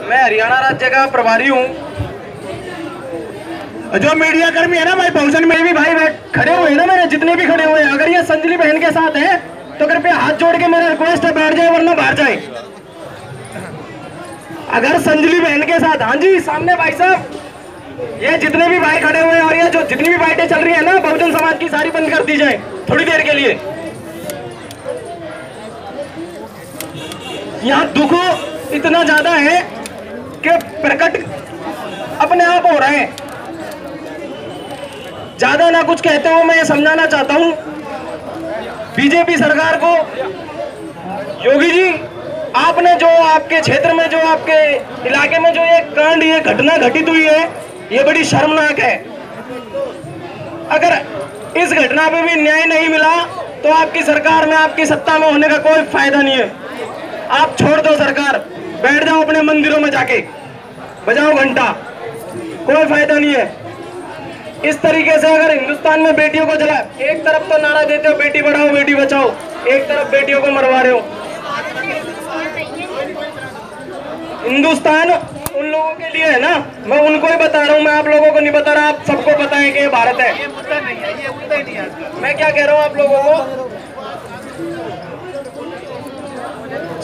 मैं हरियाणा राज्य का प्रभारी हूँ। जो मीडिया कर्मी है ना भाई, बहुजन में भी भाई खड़े हुए हैं ना मेरे, जितने भी खड़े हुए हैं, अगर ये संजली बहन के साथ है तो कृपया हाथ जोड़ के मेरा रिक्वेस्ट है बैठ जाए वरना बाहर जाए। अगर संजली बहन के साथ, हाँ जी सामने भाई साहब, ये जितने भी भाई खड़े हुए हैं और ये जो जितनी भी बाइटें चल रही है ना बहुजन समाज की, सारी बंद कर दी जाए थोड़ी देर के लिए। यहाँ दुख इतना ज्यादा है कि प्रकट अपने आप हो रहे हैं। ज्यादा ना कुछ कहते हुए मैं ये समझाना चाहता हूं बीजेपी सरकार को, योगी जी आपने जो आपके क्षेत्र में, जो आपके इलाके में जो ये कांड, ये घटना घटित हुई है, ये बड़ी शर्मनाक है। अगर इस घटना पे भी न्याय नहीं मिला तो आपकी सरकार में, आपकी सत्ता में होने का कोई फायदा नहीं है। आप छोड़ दो सरकार, बैठ जाओ अपने मंदिरों में जाके, बजाओ घंटा, कोई फायदा नहीं है। इस तरीके से अगर हिंदुस्तान में बेटियों को जला, एक तरफ तो नारा देते हो बेटी बढ़ाओ बेटी बचाओ, एक तरफ बेटियों को मरवा रहे हो। हिंदुस्तान उन लोगों के लिए है ना, मैं उनको ही बता रहा हूँ, मैं आप लोगों को नहीं बता रहा, आप सबको पता है कि ये भारत है। मैं क्या कह रहा हूँ आप लोगों को,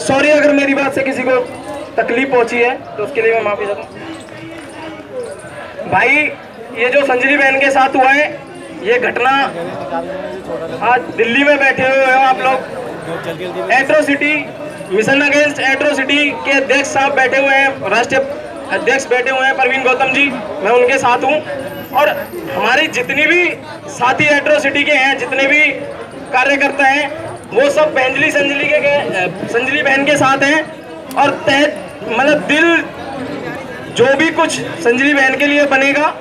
सॉरी अगर मेरी बात से किसी को तकलीफ पहुंची है तो उसके लिए मैं माफी चाहता हूँ। भाई ये जो संजली बहन के साथ हुआ है, ये घटना आज दिल्ली में बैठे हुए हो आप लोग, एट्रोसिटी, मिशन अगेंस्ट एट्रोसिटी के अध्यक्ष साहब बैठे हुए हैं, राष्ट्रीय अध्यक्ष बैठे हुए हैं प्रवीण गौतम जी, मैं उनके साथ हूं। और हमारी जितनी भी साथी एट्रोसिटी के हैं, जितने भी कार्यकर्ता हैं, वो सब संजली बहन के साथ हैं। और मतलब दिल जो भी कुछ संजली बहन के लिए बनेगा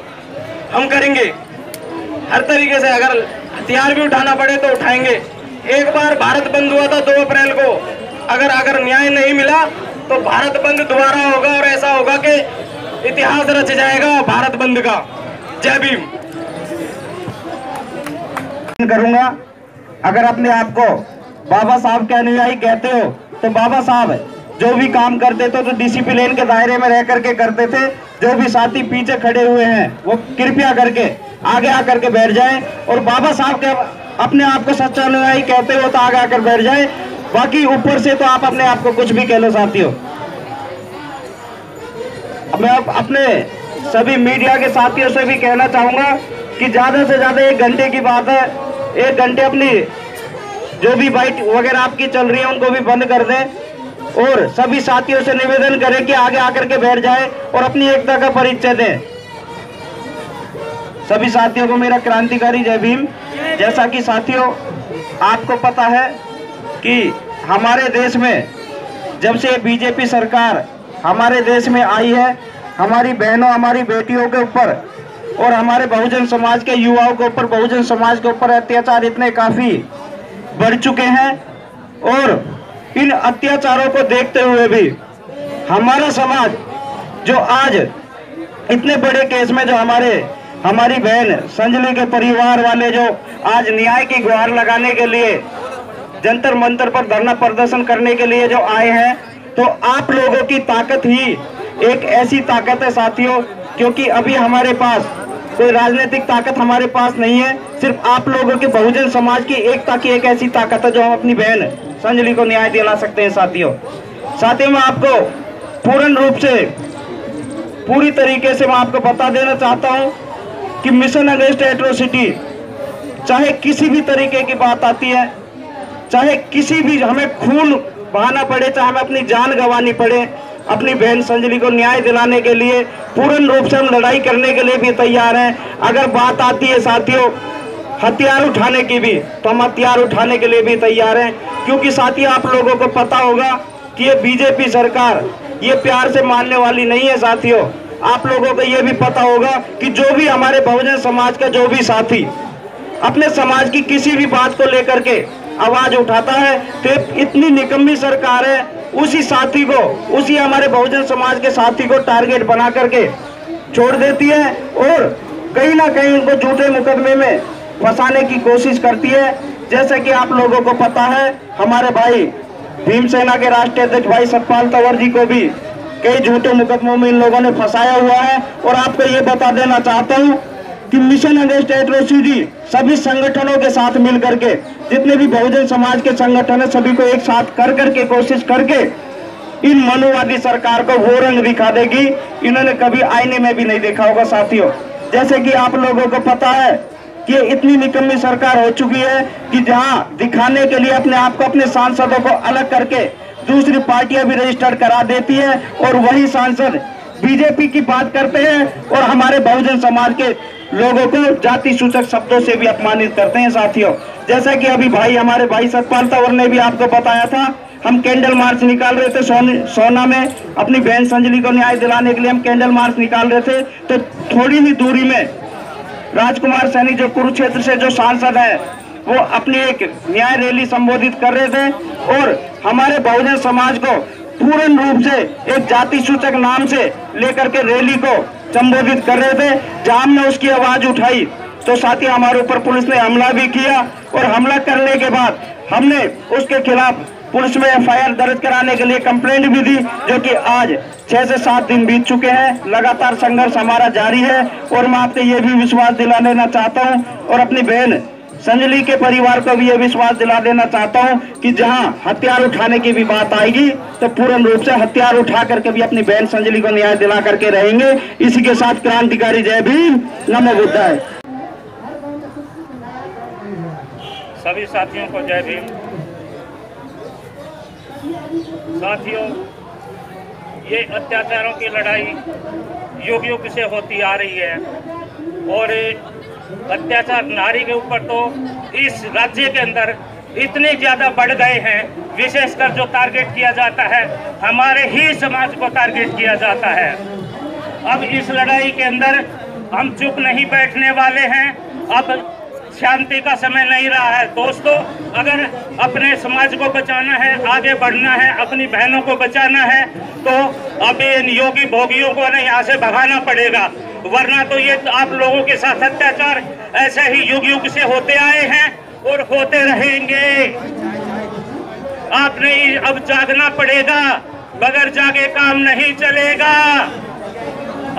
हम करेंगे हर तरीके से। अगर हथियार भी उठाना पड़े तो उठाएंगे। एक बार भारत बंद हुआ था 2 अप्रैल को, अगर न्याय नहीं मिला तो भारत बंद दोबारा होगा और ऐसा होगा कि इतिहास रच जाएगा भारत बंद का। जय भीम। करूंगा, अगर अपने आप को बाबा साहब के अनुयायी कहते हो तो बाबा साहब जो भी काम करते थे तो डिसिप्लिन के दायरे में रह करके करते थे। जो भी साथी पीछे खड़े हुए हैं वो कृपया करके आगे आकर के बैठ जाएं, और बाबा साहब के अपने आप को सच्चा अनुयायी कहते हो तो आगे आकर बैठ जाएं। बाकी ऊपर से तो आप अपने आप को कुछ भी कह लो साथियों। मैं अपने सभी मीडिया के साथियों से भी कहना चाहूंगा कि ज्यादा से ज्यादा 1 घंटे की बात है, 1 घंटे अपनी जो भी बाइट वगैरह आपकी चल रही है उनको भी बंद कर दें, और सभी साथियों से निवेदन करें कि आगे आकर के बैठ जाएं और अपनी एकता का परिचय दें। सभी साथियों को मेरा क्रांतिकारी जय भीम। जैसा कि साथियों आपको पता है कि हमारे देश में जब से बीजेपी सरकार हमारे देश में आई है, हमारी बहनों, हमारी बेटियों के ऊपर और हमारे बहुजन समाज के युवाओं के ऊपर, बहुजन समाज के ऊपर अत्याचार इतने काफी बढ़ चुके हैं। और इन अत्याचारों को देखते हुए भी हमारा समाज जो आज इतने बड़े केस में जो हमारी बहन संजली के परिवार वाले जो आज न्याय की गुहार लगाने के लिए जंतर मंतर पर धरना प्रदर्शन करने के लिए जो आए हैं, तो आप लोगों की ताकत ही एक ऐसी ताकत है साथियों, क्योंकि अभी हमारे पास कोई राजनीतिक ताकत हमारे पास नहीं है, सिर्फ आप लोगों के बहुजन समाज की एकता की एक ऐसी ताकत है जो हम अपनी बहन संजली को न्याय दिला सकते हैं साथियों। मैं आपको पूर्ण रूप से, पूरी तरीके से मैं आपको बता देना चाहता हूं कि मिशन अगेंस्ट एट्रोसिटी, चाहे किसी भी तरीके की बात आती है, चाहे किसी भी हमें खून बहाना पड़े, चाहे हमें अपनी जान गंवानी पड़े, अपनी बहन संजली को न्याय दिलाने के लिए पूर्ण रूप से हम लड़ाई करने के लिए भी तैयार हैं। अगर बात आती है साथियों हथियार उठाने की भी, तो हम हथियार उठाने के लिए भी तैयार हैं, क्योंकि साथियों आप लोगों को पता होगा कि ये बीजेपी सरकार ये प्यार से मानने वाली नहीं है साथियों। आप लोगों को ये भी पता होगा कि जो भी हमारे बहुजन समाज का जो भी साथी अपने समाज की किसी भी बात को लेकर के आवाज उठाता है, तो इतनी निकम्मी सरकार है, उसी साथी को, उसी हमारे बहुजन समाज के साथी को टारगेट बना करके छोड़ देती है और कहीं ना कहीं उनको झूठे मुकदमे में फंसाने की कोशिश करती है। जैसे कि आप लोगों को पता है, हमारे भाई भीमसेना के राष्ट्रीय अध्यक्ष भाई सतपाल तंवर जी को भी कई झूठे मुकदमों में इन लोगों ने फंसाया हुआ है। और आपको ये बता देना चाहता हूँ कि मिशन अगेंस्ट एट्रोसिटी सभी संगठनों के साथ मिल करके, जितने भी बहुजन समाज के संगठन है, सभी को एक साथ कर करके कोशिश करके इन मनुवादी सरकार को वो रंग दिखा देगी इन्होंने कभी आईने में भी नहीं देखा होगा। साथियों, जैसे कि आप लोगों को पता है कि इतनी निकम्मी सरकार हो चुकी है कि जहां दिखाने के लिए अपने आप को, अपने सांसदों को अलग करके दूसरी पार्टियां भी रजिस्टर्ड करा देती है और वही सांसद बीजेपी की बात करते हैं और हमारे बहुजन समाज के लोगों को जाति सूचक शब्दों से भी अपमानित करते हैं। साथियों, जैसा कि अभी हमारे भाई सतपाल तंवर ने भी आपको बताया था, हम कैंडल मार्च निकाल रहे थे सोना में, अपनी बहन संजली को न्याय दिलाने के लिए हम कैंडल मार्च निकाल रहे थे। तो थोड़ी ही दूरी में राजकुमार सैनी जो कुरुक्षेत्र से जो सांसद है, वो अपनी एक न्याय रैली संबोधित कर रहे थे और हमारे बहुजन समाज को पूर्ण रूप से एक जाति सूचक नाम से लेकर के रैली को संबोधित कर रहे थे। जहां हमने उसकी आवाज उठाई तो साथ ही हमारे ऊपर पुलिस ने हमला भी किया और हमला करने के बाद हमने उसके खिलाफ पुलिस में एफआईआर दर्ज कराने के लिए कंप्लेंट भी दी, जो कि आज 6 से 7 दिन बीत चुके हैं। लगातार संघर्ष हमारा जारी है और मैं आपको ये भी विश्वास दिला देना चाहता हूँ और अपनी बहन संजली के परिवार को भी ये विश्वास दिला देना चाहता हूँ कि जहां हथियार उठाने की भी बात आएगी तो पूर्ण रूप से हथियार उठा करके भी अपनी बहन संजली को न्याय दिला करके रहेंगे। इसी के साथ क्रांतिकारी जय भीम, नमो बुद्धाय। सभी साथियों को जय भीम। साथियों, ये अत्याचारों की लड़ाई युग युग से होती आ रही है और अत्याचार नारी के ऊपर तो इस राज्य के अंदर इतने ज़्यादा बढ़ गए हैं। विशेषकर जो टारगेट किया जाता है, हमारे ही समाज को टारगेट किया जाता है। अब इस लड़ाई के अंदर हम चुप नहीं बैठने वाले हैं। अब शांति का समय नहीं रहा है दोस्तों। अगर अपने समाज को बचाना है, आगे बढ़ना है, अपनी बहनों को बचाना है, तो अब इन योगी भोगियों को नहीं यहाँ से भगाना पड़ेगा, वरना तो ये आप लोगों के साथ अत्याचार ऐसे ही युग युग से होते आए हैं और होते रहेंगे। आपने अब जागना पड़ेगा, बगैर जागे काम नहीं चलेगा।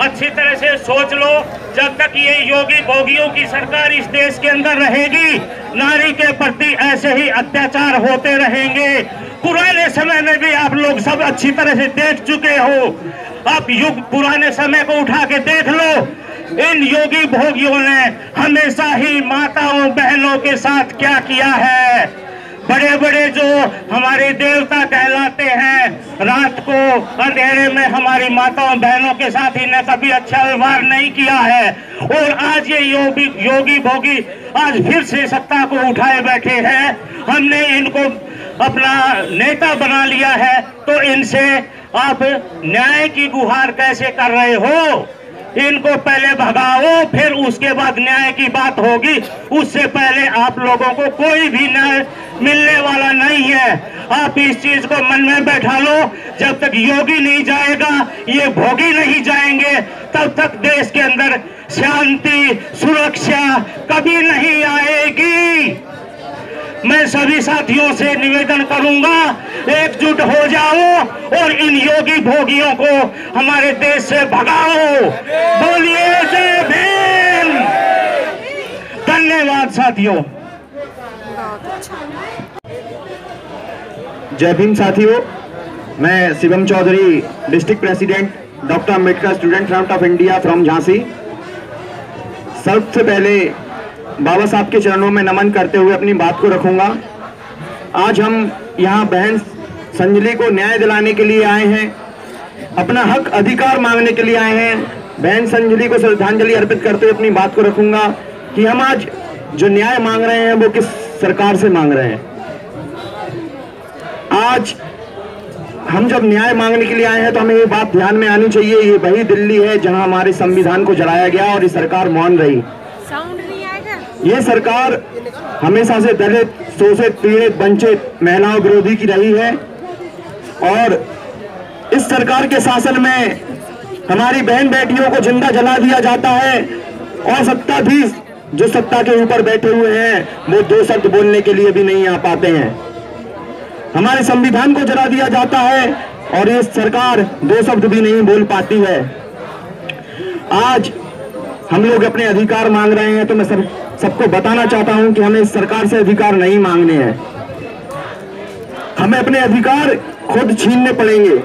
अच्छी तरह से सोच लो, जब तक ये योगी भोगियों की सरकार इस देश के अंदर रहेगी, नारी के प्रति ऐसे ही अत्याचार होते रहेंगे। पुराने समय में भी आप लोग सब अच्छी तरह से देख चुके हो। आप युग पुराने समय को उठा के देख लो। इन योगी भोगियों ने हमेशा ही माताओं बहनों के साथ क्या किया है। बड़े बड़े जो हमारे देवता कहलाते हैं, रात को अंधेरे में हमारी माताओं बहनों के साथ इन्हें कभी अच्छा व्यवहार नहीं किया है। और आज ये योगी भोगी आज फिर से सत्ता को उठाए बैठे हैं। हमने इनको अपना नेता बना लिया है, तो इनसे आप न्याय की गुहार कैसे कर रहे हो? इनको पहले भगाओ, फिर उसके बाद न्याय की बात होगी। उससे पहले आप लोगों को कोई भी न्याय मिलने वाला नहीं है। आप इस चीज को मन में बैठा लो। जब तक योगी नहीं जाएगा, ये भोगी नहीं जाएंगे, तब तक देश के अंदर शांति सुरक्षा कभी नहीं आएगी। मैं सभी साथियों से निवेदन करूंगा, एकजुट हो जाओ और इन योगी भोगियों को हमारे देश से भगाओ। बोलिए जय भीम। धन्यवाद साथियों। जय भीम साथियों, मैं Shivam Chaudhary, district president doctor Ambedkar student front of India from Jhansi. सबसे पहले बाबा साहब के चरणों में नमन करते हुए अपनी बात को रखूंगा। आज हम यहाँ बहन संजली को न्याय दिलाने के लिए आए हैं, अपना हक अधिकार मांगने के लिए आए हैं। बहन संजली को श्रद्धांजलि अर्पित करते हुए अपनी बात को रखूंगा कि हम आज जो न्याय मांग रहे हैं वो किस सरकार से मांग रहे हैं। आज हम जब न्याय मांगने के लिए आए हैं तो हमें ये बात ध्यान में आनी चाहिए, ये वही दिल्ली है जहां हमारे संविधान को जलाया गया और ये सरकार मौन रही। ये सरकार हमेशा से दलित, शोषित, पीड़ित, वंचित, महिलाओं विरोधी की रही है और इस सरकार के शासन में हमारी बहन बेटियों को जिंदा जला दिया जाता है और सत्ताधीश जो सत्ता के ऊपर बैठे हुए हैं वो दो शब्द बोलने के लिए भी नहीं आ पाते हैं। हमारे संविधान को जला दिया जाता है और ये सरकार दो शब्द भी नहीं बोल पाती है। आज हम लोग अपने अधिकार मांग रहे हैं, तो मैं सबको बताना चाहता हूं कि हमें इस सरकार से अधिकार नहीं मांगने हैं, हमें अपने अधिकार खुद छीनने पड़ेंगे,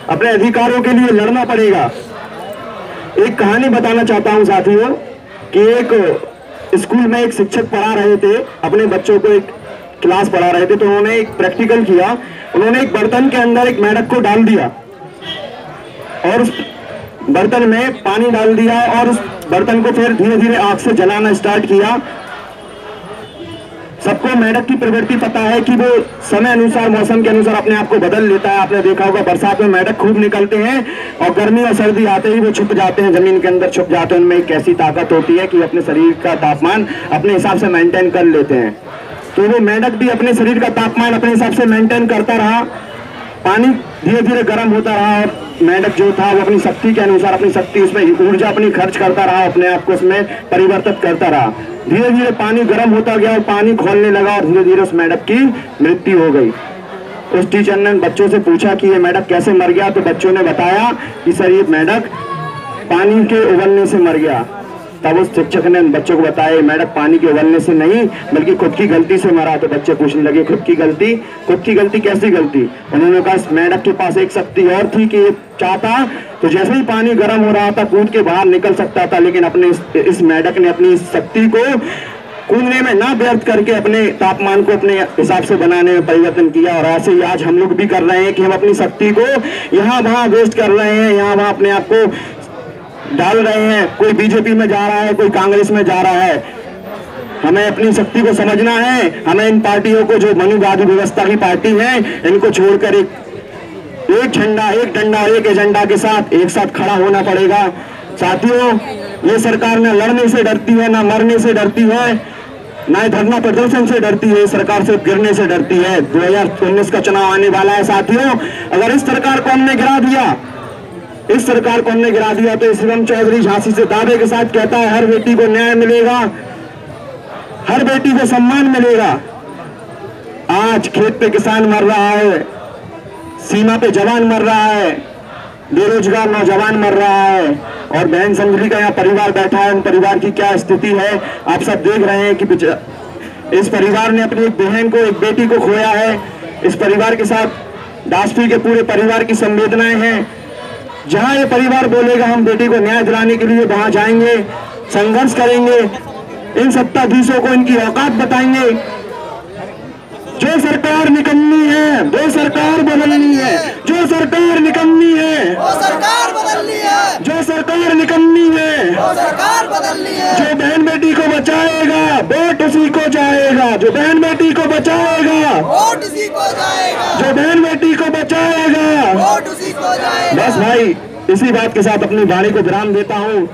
अपने अधिकारों के लिए लड़ना पड़ेगा। एक कहानी बताना चाहता हूं साथियों कि एक स्कूल में एक शिक्षक पढ़ा रहे थे, अपने बच्चों को एक क्लास पढ़ा रहे थे, तो उन्होंने एक प्रैक्टिकल किया। उन्होंने एक बर्तन के अंदर एक मेंढक को डाल दिया और उस बर्तन में पानी डाल दिया और उस बर्तन को फिर धीरे धीरे आग से जलाना स्टार्ट किया। सबको मेंढक की प्रवृत्ति पता है कि वो समय अनुसार, मौसम के अनुसार अपने आप को बदल लेता है। आपने देखा होगा बरसात में मेंढक खूब निकलते हैं और गर्मी और सर्दी आते ही वो छुप जाते हैं, जमीन के अंदर छुप जाते हैं। उनमें एक ऐसी ताकत होती है कि अपने शरीर का तापमान अपने हिसाब से मेंटेन कर लेते हैं। तो वो मेंढक भी अपने शरीर का तापमान अपने हिसाब से मेंटेन करता रहा। पानी धीरे धीरे गर्म होता रहा और मेंढक जो था वो अपनी शक्ति के अनुसार, अपनी शक्ति उसमें ऊर्जा अपनी खर्च करता रहा, अपने आप को उसमें परिवर्तित करता रहा। धीरे धीरे पानी गर्म होता गया और पानी खोलने लगा और धीरे धीरे उस मेंढक की मृत्यु हो गई। उस टीचर ने बच्चों से पूछा कि ये मेंढक कैसे मर गया, तो बच्चों ने बताया कि सर ये मेंढक पानी के उबलने से मर गया। तब उस शिक्षक ने बच्चों को बताया मेंढक पानी के उबलने से नहीं बल्कि खुद की गलती से मरा। तो बच्चे पूछने लगे खुद की गलती कैसी गलती? उन्होंने कहा इस मेंढक के पास एक शक्ति और थी कि चाहता तो जैसे ही पानी गर्म हो रहा था कूद के बाहर निकल सकता था, लेकिन अपने इस मेंढक ने अपनी शक्ति को कूदने में ना व्यर्थ करके अपने तापमान को अपने हिसाब से बनाने में परिवर्तन किया। और ऐसे ही आज हम लोग भी कर रहे हैं कि हम अपनी शक्ति को यहाँ वहाँ वेस्ट कर रहे हैं, यहाँ वहाँ अपने आप को डाल रहे हैं। कोई बीजेपी में जा रहा है, कोई कांग्रेस में जा रहा है। हमें अपनी शक्ति को समझना है। हमें इन पार्टियों को, जो मनुवादी व्यवस्था की पार्टी है, इनको छोड़कर एक झंडा, एक डंडा, एक एजेंडा के साथ एक साथ खड़ा होना पड़ेगा। साथियों, ये सरकार न लड़ने से डरती है, ना मरने से डरती है, ना धरना प्रदर्शन से डरती है, सरकार से गिरने से डरती है। 2019 का चुनाव आने वाला है साथियों। अगर इस सरकार को हमने गिरा दिया, तो शिवम चौधरी झांसी से दावे के साथ कहता है हर बेटी को न्याय मिलेगा, हर बेटी को सम्मान मिलेगा। आज खेत पे किसान मर रहा है, सीमा पे जवान मर रहा है, बेरोजगार नौजवान मर रहा है, और बहन संजली का यहाँ परिवार बैठा है। उन परिवार की क्या स्थिति है आप सब देख रहे हैं कि इस परिवार ने अपनी एक बहन को, एक बेटी को खोया है। इस परिवार के साथ दासपी के पूरे परिवार की संवेदनाएं हैं। जहां ये परिवार बोलेगा हम बेटी को न्याय दिलाने के लिए वहां जाएंगे, संघर्ष करेंगे, इन सत्ताधीशों को इनकी औकात बताएंगे। जो सरकार निकम्मी है वो सरकार बदलनी है, जो सरकार निकम्मी है वो सरकार बदलनी है, जो सरकार निकम्मी है वो सरकार बदलनी है। जो बहन बेटी को बचाएगा वोट उसी को जाएगा, जो बहन बेटी को बचाएगा वोट उसी को जाएगा, जो बहन बेटी को बचाएगा वोट उसी को जाएगा। बस भाई, इसी बात के साथ अपनी वाणी को विराम देता हूँ।